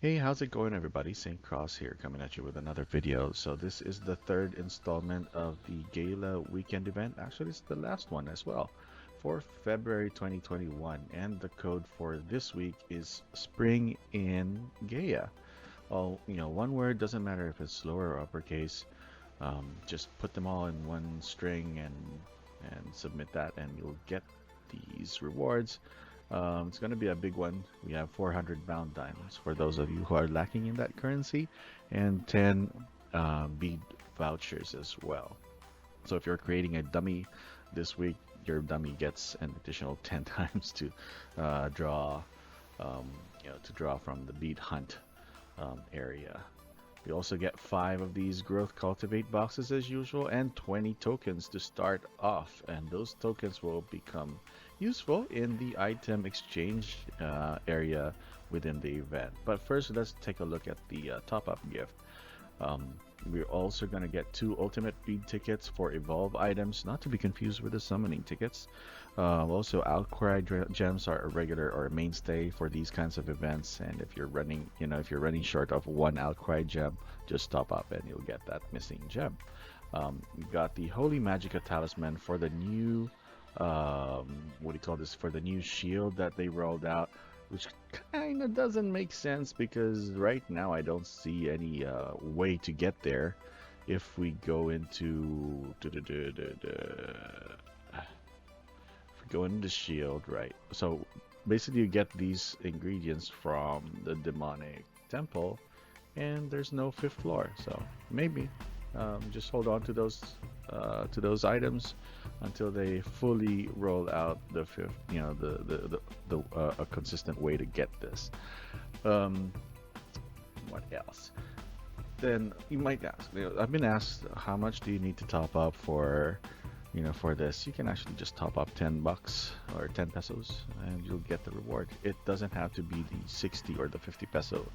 Hey, how's it going, everybody? St. Cross here, coming at you with another video. So this is the third installment of the Gala weekend event. Actually, it's the last one as well for February 2021. And the code for this week is Spring in Gaia. Well, one word doesn't matter if it's lower or uppercase. Just put them all in one string and submit that, and you'll get these rewards. It's going to be a big one. We have 400 bound diamonds for those of you who are lacking in that currency, and 10 bead vouchers as well. So if you're creating a dummy this week, your dummy gets an additional 10 times to draw, um, to draw from the bead hunt area. We also get 5 of these growth cultivate boxes as usual and 20 tokens to start off, and those tokens will become useful in the item exchange area within the event. But first, let's take a look at the top-up gift. Um, we're also going to get 2 ultimate bead tickets for evolve items, not to be confused with the summoning tickets. Also, outcry gems are a regular or a mainstay for these kinds of events. And if you're running, if you're running short of 1 outcry gem, just top up and you'll get that missing gem. We got the Holy Magica Talisman for the new, what do you call this? For the new shield that they rolled out, which kind of doesn't make sense because right now I don't see any way to get there. If we go into if we go into the shield, right? So basically, you get these ingredients from the demonic temple, and there's no 5th floor. So maybe just hold on to those items until they fully roll out the 5th, a consistent way to get this. Um, what else? Then you might ask, I've been asked, how much do you need to top up for for this? You can actually just top up 10 bucks or 10 pesos and you'll get the reward. It doesn't have to be the 60 or the 50 peso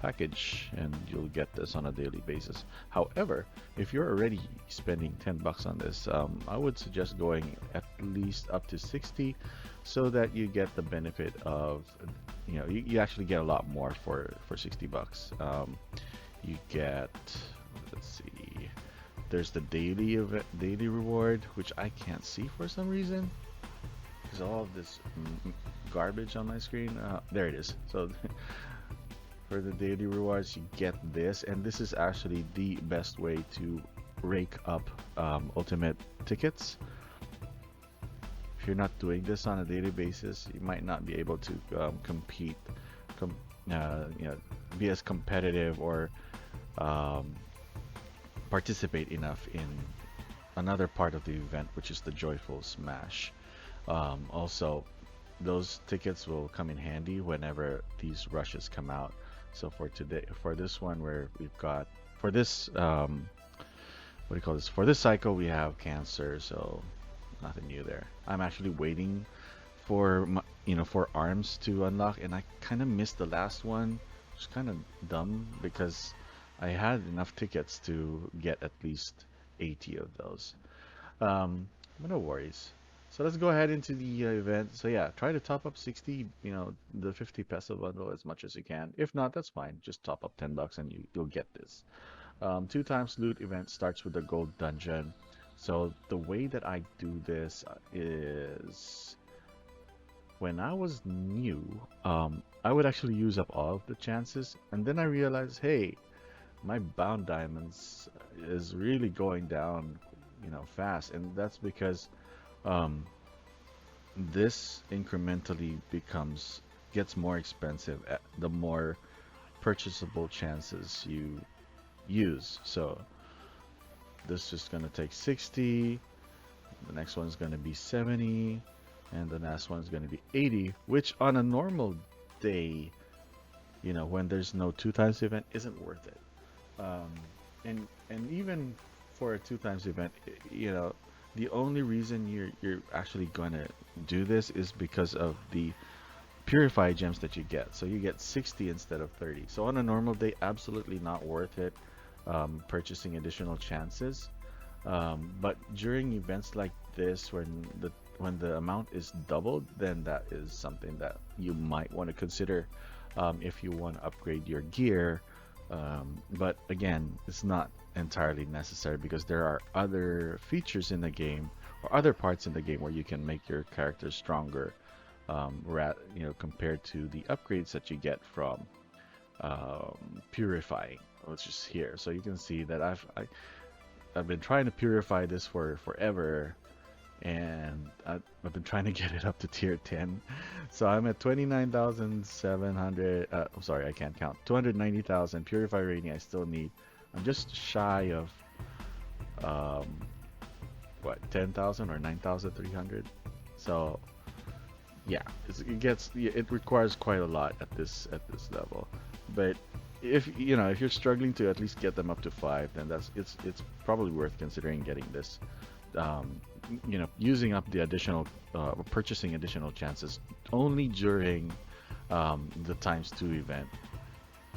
package, and you'll get this on a daily basis. However, if you're already spending 10 bucks on this, I would suggest going at least up to 60 so that you get the benefit of, you actually get a lot more for 60 bucks. You get, let's see, there's the daily reward, which I can't see for some reason because all of this garbage on my screen. There it is. So for the daily rewards, you get this, and this is actually the best way to rake up ultimate tickets. If you're not doing this on a daily basis, you might not be able to compete, com be as competitive or um, participate enough in another part of the event, which is the Joyful Smash. Also, those tickets will come in handy whenever these rushes come out. So for today, for this one, where we've got for this, what do you call this? For this cycle, we have Cancer, so nothing new there. I'm actually waiting for for arms to unlock, and I kind of missed the last one. It's kind of dumb because I had enough tickets to get at least 80 of those. But no worries. So let's go ahead into the event. So yeah, try to top up 60, the 50 peso bundle as much as you can. If not, that's fine. Just top up 10 bucks and you'll get this. 2 times loot event starts with the gold dungeon. So the way that I do this is when I was new, I would actually use up all of the chances, and then I realized, hey, my bound diamonds is really going down, fast, and that's because um, this incrementally gets more expensive the more purchasable chances you use. So this is going to take 60, the next one is going to be 70, and the last one is going to be 80, which on a normal day, when there's no 2 times event, isn't worth it. um, and even for a 2 times event, the only reason you're actually gonna do this is because of the purified gems that you get. So you get 60 instead of 30. So on a normal day, absolutely not worth it purchasing additional chances. But during events like this, when the amount is doubled, then that is something that you might want to consider if you want to upgrade your gear. But again, it's not entirely necessary because there are other features in the game or other parts in the game where you can make your character stronger, compared to the upgrades that you get from purifying, which is here. So you can see that I've been trying to purify this for forever, and I've been trying to get it up to tier 10. So I'm at 29,700. I'm sorry, I can't count. 290,000 purify rating. I still need. I'm just shy of um, what 10,000 or 9,300. So yeah, it requires quite a lot at this level. But if you're struggling to at least get them up to 5, then it's probably worth considering getting this. Um, Using up the additional, purchasing additional chances only during the times 2 event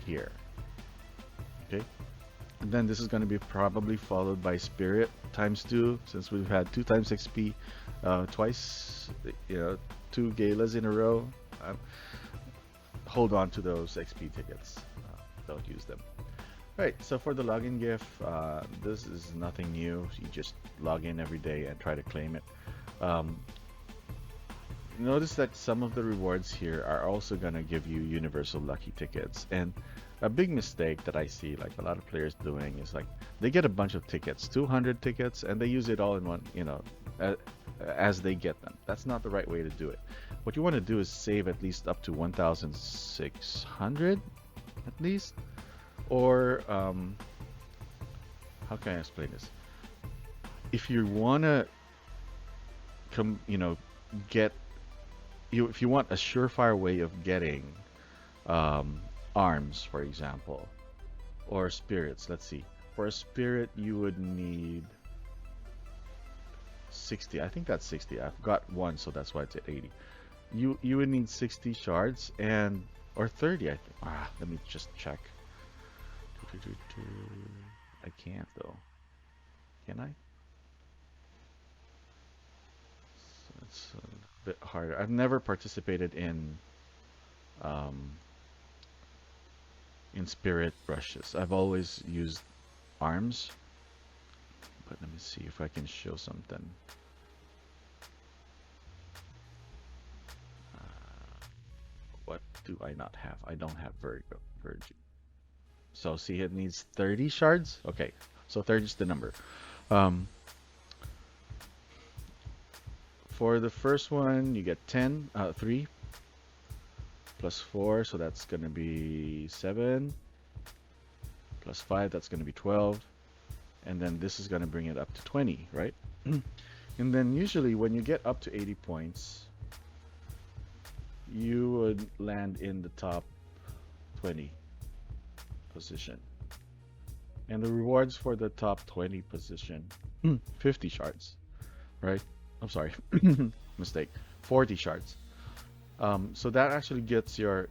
here. Okay, and then this is going to be probably followed by Spirit times 2, since we've had 2 times XP twice, 2 galas in a row. Uh, Hold on to those XP tickets. Don't use them. Right, so for the login gift, this is nothing new. You just log in every day and try to claim it. Um, Notice that some of the rewards here are also going to give you universal lucky tickets. And a big mistake that I see, like a lot of players doing, is like they get a bunch of tickets, 200 tickets, and they use it all in one, as they get them. That's not the right way to do it. What you want to do is save at least up to 1,600 at least. Or, how can I explain this? If you want to get if you want a surefire way of getting arms, for example, or spirits. Let's see. For a spirit, you would need 60. I think that's 60. I've got one, so that's why it's at 80. You would need 60 shards and or 30. I think. Let me just check. I can't though. Can I? So it's a bit harder. I've never participated um, in spirit brushes. I've always used arms. But let me see if I can show something. What do I not have? I don't have Virgin. So see, it needs 30 shards. Okay, so 30 is the number. Um, for the first one, you get 3 plus 4, so that's going to be 7. Plus 5, that's going to be 12. And then this is going to bring it up to 20, right? And then usually when you get up to 80 points, you would land in the top 20 position. And the rewards for the top 20 position, 50 shards, right? I'm sorry, mistake. 40 shards. So that actually gets your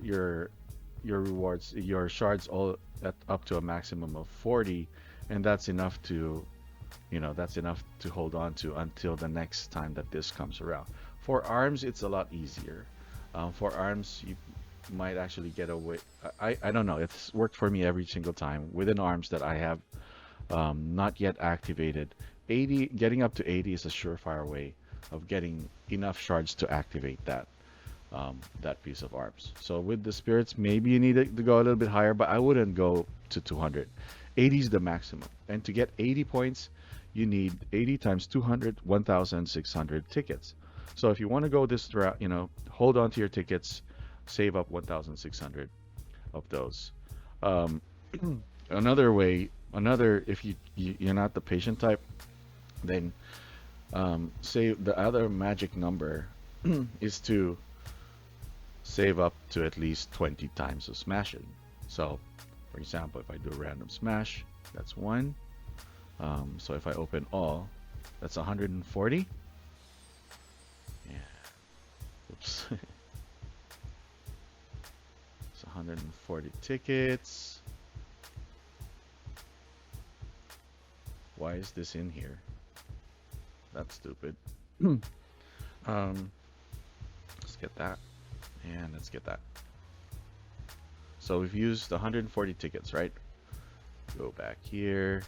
rewards, your shards all up to a maximum of 40, and that's enough to, hold on to until the next time that this comes around. For arms, it's a lot easier. For arms, you might actually get away. I don't know. It's worked for me every single time. Within arms that I have not yet activated, getting up to 80 is a surefire way of getting enough shards to activate that piece of arms. So with the spirits, maybe you need to go a little bit higher, but I wouldn't go to 200. 80 is the maximum. And to get 80 points, you need 80 times 200, 1,600 tickets. So if you want to go this route, hold on to your tickets, save up 1,600 of those. Um, if you're not the patient type, then say the other magic number is to save up to at least 20 times of smashing. So, for example, if I do a random smash, that's 1. So if I open all, that's 140. Yeah. Oops. It's 140 tickets. Why is this in here? That's stupid. Let's get that. And let's get that. So we've used 140 tickets, right? Go back here.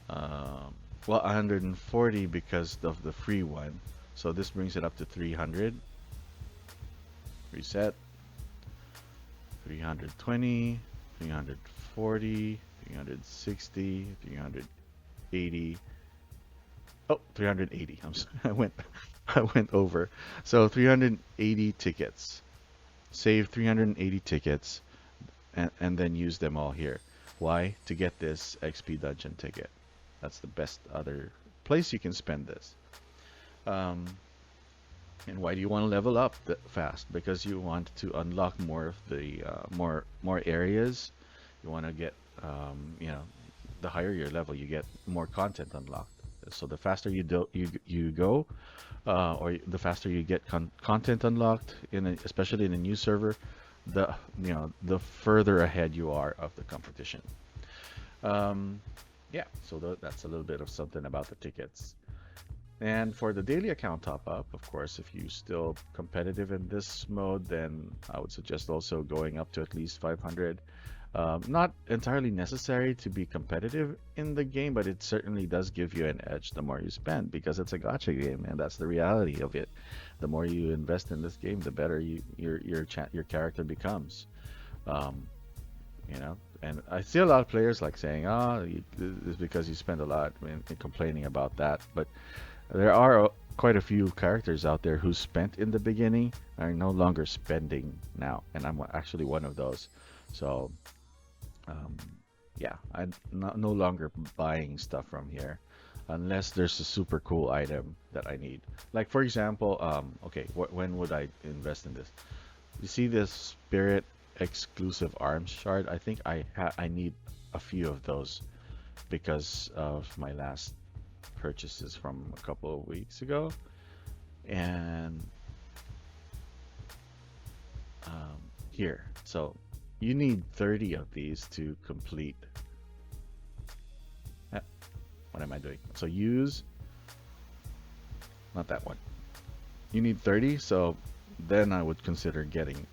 Um, well, 140 because of the free one. So this brings it up to 300. Reset. 320, 340, 360, 380. Oh, 380. I went over. So 380 tickets. Save 380 tickets and then use them all here. Why? To get this XP dungeon ticket. That's the best other place you can spend this. Um, and why do you want to level up fast? Because you want to unlock more of the more areas. You want to get the higher your level, you get more content unlocked. So the faster you go, or the faster you get content unlocked especially in a new server, the further ahead you are of the competition. Um, yeah, so that's a little bit of something about the tickets. And for the daily account top up, of course, if you still competitive in this mode, then I would suggest also going up to at least 500. Not entirely necessary to be competitive in the game, but it certainly does give you an edge the more you spend because it's a gacha game, and that's the reality of it. The more you invest in this game, the better your character becomes. Um, and I see a lot of players like saying, it's because you spend a lot, and complaining about that. But there are quite a few characters out there who spent in the beginning are no longer spending now, and I'm actually one of those. So, um, yeah, I'm no longer buying stuff from here unless there's a super cool item that I need. Like for example, okay, when would I invest in this? You see this spirit exclusive arms shard? I think I need a few of those because of my last purchases from a couple of weeks ago. And here, so you need 30 of these to complete. What am I doing? So use, not that one. You need 30, so then I would consider getting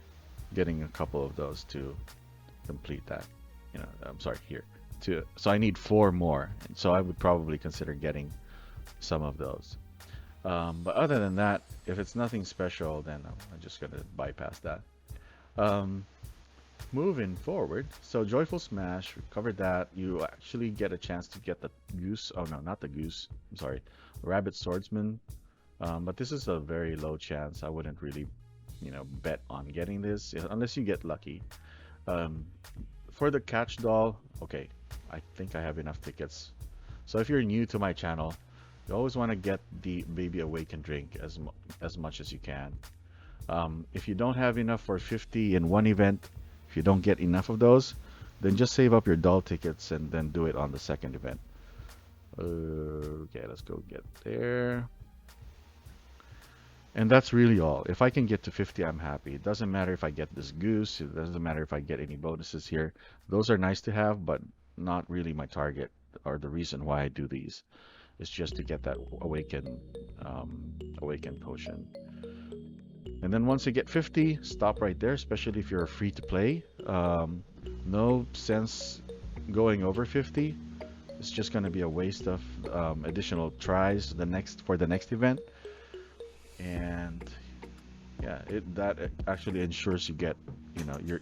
a couple of those to complete that. I'm sorry, here. So I need 4 more, and so I would probably consider getting some of those. But other than that, if it's nothing special, then I'm just gonna bypass that. Um, Moving forward, so Joyful Smash, we covered that. You actually get a chance to get the goose. Oh no, not the goose. I'm sorry, Rabbit Swordsman. But this is a very low chance. I wouldn't really, bet on getting this unless you get lucky. Um, for the catch doll, okay, I think I have enough tickets. So if you're new to my channel, you always want to get the Baby Awaken drink as much as you can. If you don't have enough for 50 in one event, if you don't get enough of those, then just save up your doll tickets and then do it on the second event. Okay, let's go get there. And that's really all. If I can get to 50, I'm happy. It doesn't matter if I get this goose. It doesn't matter if I get any bonuses here. Those are nice to have, but not really my target or the reason why I do these. It's just to get that awaken potion. And then once you get 50, stop right there, especially if you're free to play. No sense going over 50. It's just going to be a waste of additional tries for the next event. And yeah, that actually ensures you get,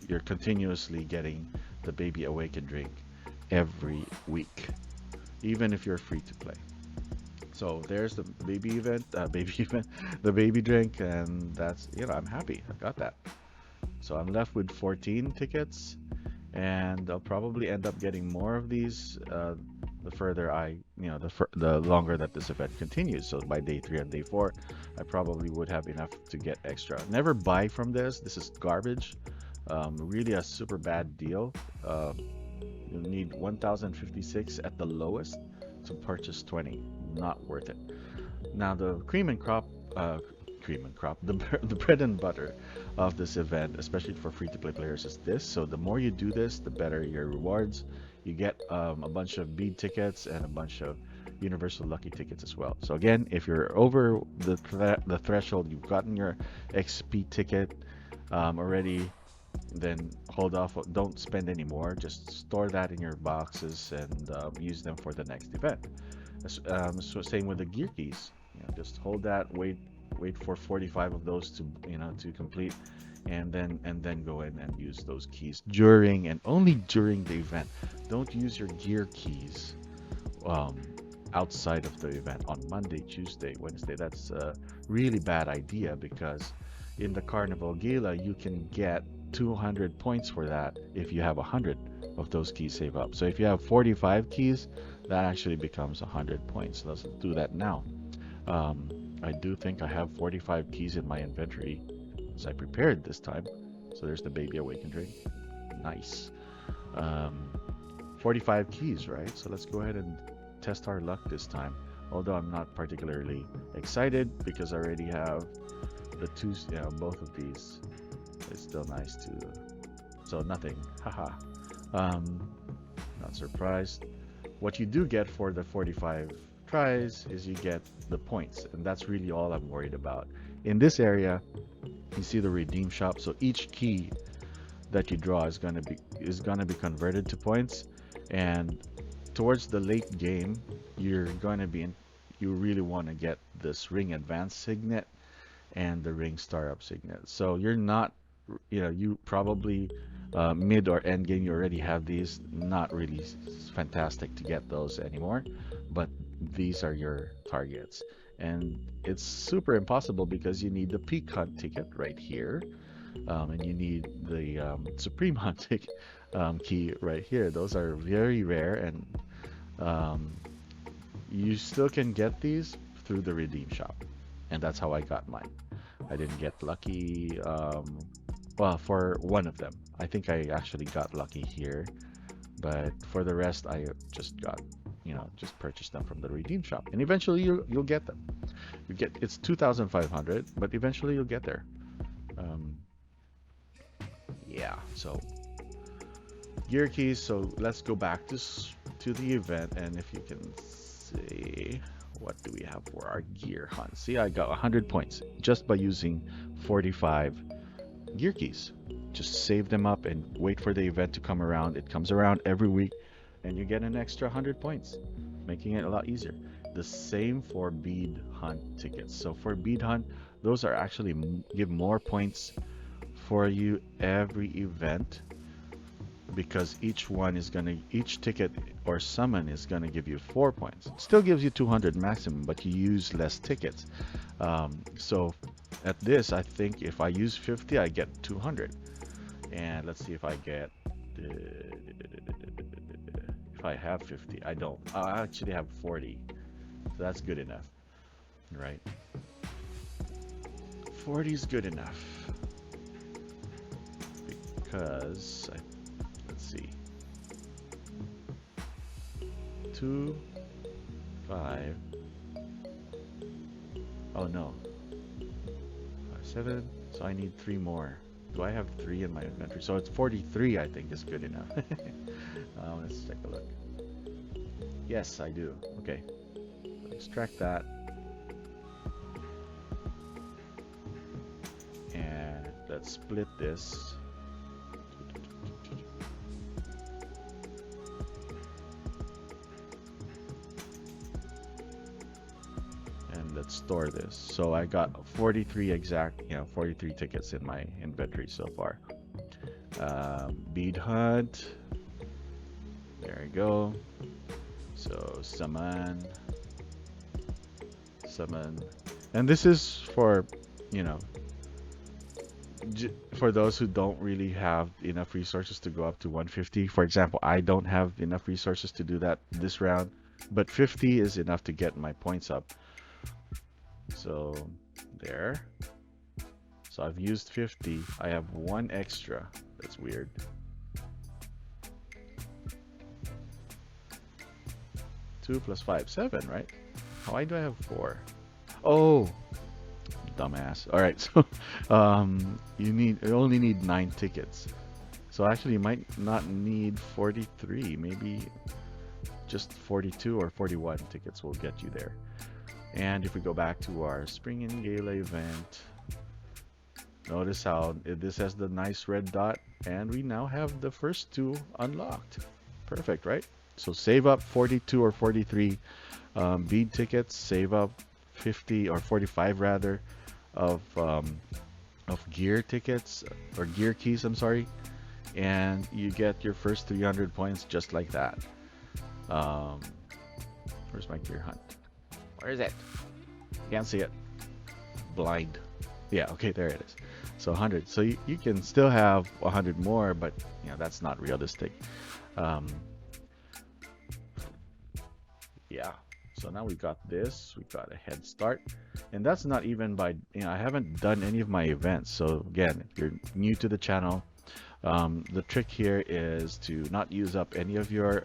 you're continuously getting the Baby Awaken drink every week, even if you're free to play. So there's the baby event, the baby drink, and that's, I'm happy. I got that. So I'm left with 14 tickets, and I'll probably end up getting more of these the further the longer that this event continues. So by day 3 and day 4, I probably would have enough to get extra. Never buy from this. This is garbage. Really a super bad deal. You need 1,056 at the lowest to purchase 20. Not worth it. Now the cream and crop, the bread and butter of this event, especially for free-to-play players, is this. So the more you do this, the better your rewards. You get a bunch of bead tickets and a bunch of universal lucky tickets as well. So again, if you're over the threshold, you've gotten your XP ticket, already, then hold off. Don't spend any more. Just store that in your boxes and use them for the next event. So same with the gear keys. Just hold that. Wait for 45 of those to to complete, and then go in and use those keys during and only during the event. Don't use your gear keys um, outside of the event on Monday, Tuesday, Wednesday. That's a really bad idea because in the Carnival Gala, you can get 200 points for that if you have 100 of those keys saved up. So if you have 45 keys, that actually becomes 100 points. Let's do that now. Um, I do think I have 45 keys in my inventory as I prepared this time. So there's the baby awaken drink. Nice. Um, 45 keys, right? So let's go ahead and test our luck this time. Although I'm not particularly excited because I already have the two, both of these. It's still nice to, so nothing, haha. Not surprised. What you do get for the 45 tries is you get the points, and that's really all I'm worried about. In this area, you see the redeem shop. So each key that you draw is gonna be converted to points, and towards the late game, you really want to get this ring advance signet and the ring star up signet. So you're not, you probably mid or end game you already have these. Not really fantastic to get those anymore, but these are your targets, and it's super impossible because you need the peak hunt ticket right here, and you need the supreme hunt ticket key right here. Those are very rare, and um, you still can get these through the redeem shop, and that's how I got mine. I didn't get lucky. Well, for one of them, I think I actually got lucky here, but for the rest, I just got, just purchased them from the redeem shop, and eventually you'll get them. It's 2,500, but eventually you'll get there. Um, yeah. So gear keys. So let's go back to the event, and if you can see, what do we have for our gear hunt? See, I got 100 points just by using 45 gear keys. Just save them up and wait for the event to come around. It comes around every week, and you get an extra 100 points, making it a lot easier. The same for bead hunt tickets. So for bead hunt, those are actually give more points for you every event, because each ticket or summon is gonna give you 4 points. Still gives you 200 maximum, but you use less tickets. So at this, I think if I use 50, I get 200. And let's see if I get, if I have 50. I don't. I actually have 40. So that's good enough, right? 40 is good enough because let's see, 2, 5. Oh no, 7. So I need 3 more. Do I have 3 in my inventory? So it's 43. I think is good enough. Let's take a look. Yes, I do. Okay, extract that, and let's split this. Let's store this. So I got 43 exact, 43 tickets in my inventory so far. Bead hunt. There we go. So summon. And this is for, for those who don't really have enough resources to go up to 150. For example, I don't have enough resources to do that this round, but 50 is enough to get my points up. So there. So I've used 50. I have 1 extra. That's weird. Two plus 5, 7, right? Why do I have 4? Oh, dumbass. All right, so you only need 9 tickets. So actually, you might not need 43. Maybe just 42 or 41 tickets will get you there. And if we go back to our Spring and Gala event, Notice how this has the nice red dot, and we now have the first two unlocked. Perfect, right? So save up 42 or 43 bead tickets, save up 50 or 45 rather of gear tickets or gear keys, I'm sorry, and you get your first 300 points just like that. Um, where's my gear hunt? Where is it? Can't see it. Blind. Yeah, okay, there it is. So 100. So you can still have 100 more, but that's not realistic. Um, yeah. So now we got this. We got a head start, and that's not even by I haven't done any of my events. So again, if you're new to the channel, the trick here is to not use up any of your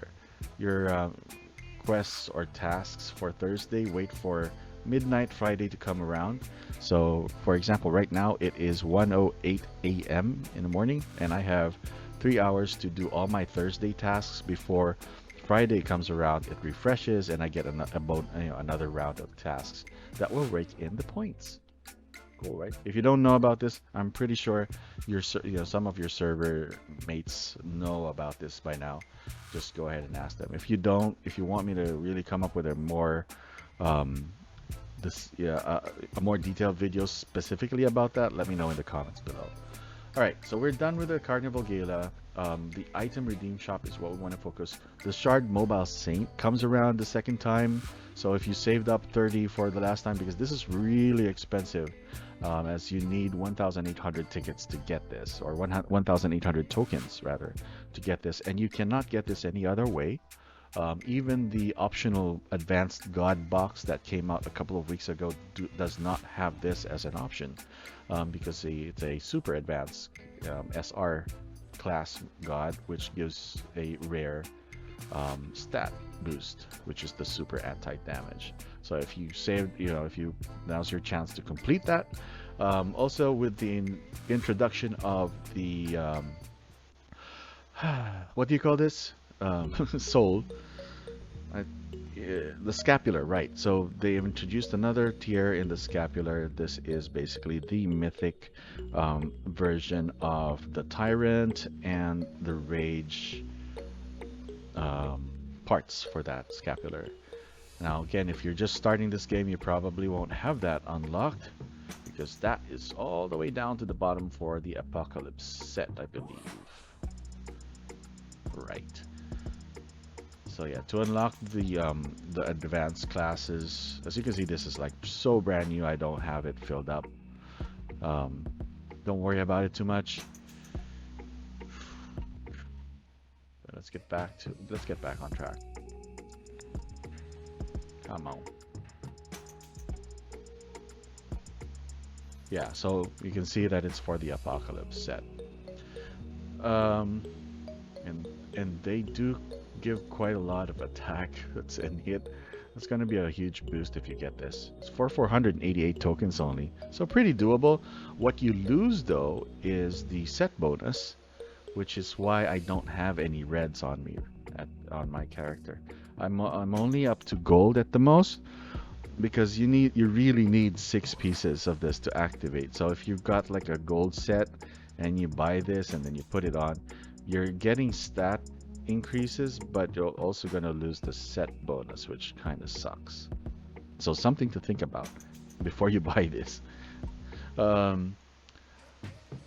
quests or tasks for Thursday. Wait for midnight Friday to come around. So for example, right now it is 1:08 a.m. in the morning, and I have 3 hours to do all my Thursday tasks before Friday comes around. It refreshes, and I get another round of tasks that will rake in the points. Cool, right? If you don't know about this, I'm pretty sure some of your server mates know about this by now. Just go ahead and ask them. If you don't, if you want me to really come up with a more um, a more detailed video specifically about that, let me know in the comments below. All right, so we're done with the Carnival Gala. The item redeem shop is what we want to focus. The Shard Mobile Saint comes around the second time. So if you saved up 30 for the last time, because this is really expensive, as you need 1,800 tickets to get this, or 1,800 tokens rather, to get this, and you cannot get this any other way. Even the optional advanced god box that came out a couple of weeks ago does not have this as an option, because it's a super advanced SR class god, which gives a rare stat boost, which is the super anti-damage. So if you saved, now's your chance to complete that. Also with the introduction of the what do you call this? Soul. The scapular, right? So they introduced another tier in the scapular. This is basically the mythic version of the tyrant and the rage parts for that scapular. Now again, if you're just starting this game, you probably won't have that unlocked, because that is all the way down to the bottom for the Apocalypse set, I believe. Right. So yeah, to unlock the advanced classes, as you can see, this is like so brand new. I don't have it filled up. Don't worry about it too much. Let's get back on track. Come on. Yeah, so you can see that it's for the Apocalypse set. And they do give quite a lot of attack and hit. It's going to be a huge boost if you get this. It's for 488 tokens only, so pretty doable. What you lose though is the set bonus, which is why I don't have any reds on me on my character. I'm only up to gold at the most, because you really need 6 pieces of this to activate. So if you've got like a gold set and you buy this and then you put it on, you're getting stat increases, but you're also going to lose the set bonus, which kind of sucks. So something to think about before you buy this.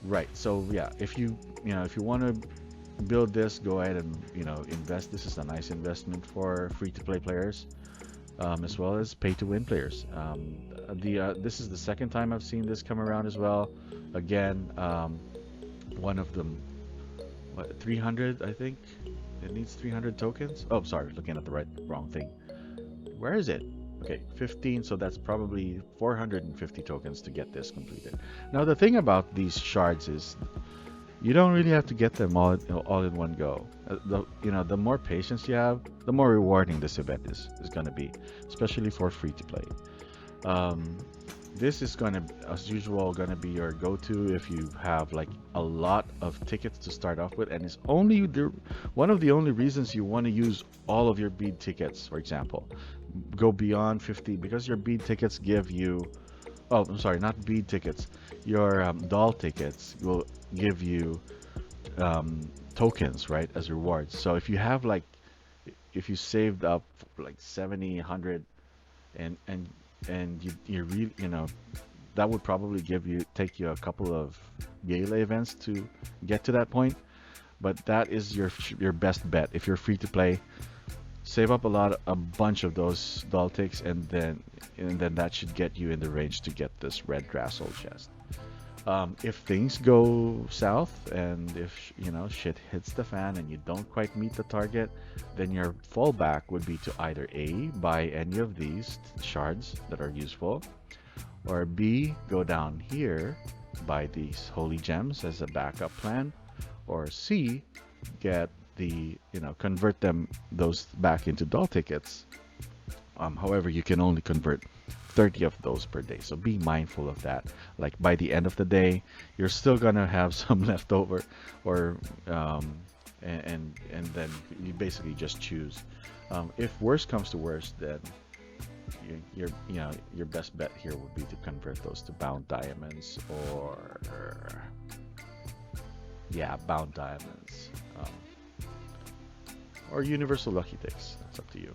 Right, so yeah, if you want to build this, go ahead and invest. This is a nice investment for free-to-play players, as well as pay-to-win players. This is the second time I've seen this come around as well. Again, one of them, 300, I think. It needs 300 tokens. Oh, sorry, looking at the wrong thing. Where is it? Okay, 15, so that's probably 450 tokens to get this completed. Now, the thing about these shards is you don't really have to get them all in one go. The more patience you have, the more rewarding this event is going to be, especially for free to play. This is going to, as usual, going to be your go-to if you have like a lot of tickets to start off with, and it's only one of the only reasons you want to use all of your bead tickets. For example, go beyond 50, because your bead tickets give you Oh, I'm sorry, not bead tickets. Your doll tickets will give you tokens, right, as rewards. So if you have like, if you saved up like 70, 100, and you really, that would probably take you a couple of gala events to get to that point. But that is your best bet. If you're free to play, save up a bunch of those doll ticks, and then that should get you in the range to get this red grass soul chest. If things go south and if shit hits the fan and you don't quite meet the target, then your fallback would be to either A, buy any of these shards that are useful, or B, go down here, buy these holy gems as a backup plan, or C, get convert those back into doll tickets. However, you can only convert 30 of those per day. So be mindful of that. Like by the end of the day, you're still gonna have some left over, or and then you basically just choose. If worst comes to worst, then your best bet here would be to convert those to bound diamonds, or yeah, bound diamonds, or universal lucky ticks. That's up to you.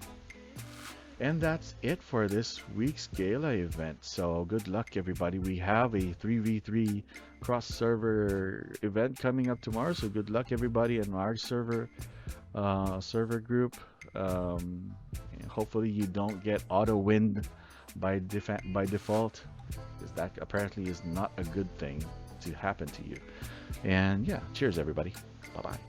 And that's it for this week's Gala event. So good luck, everybody. We have a 3v3 cross-server event coming up tomorrow. So good luck, everybody, in our server group. Hopefully you don't get auto-winned by default, because that apparently is not a good thing to happen to you. And yeah, cheers, everybody. Bye-bye.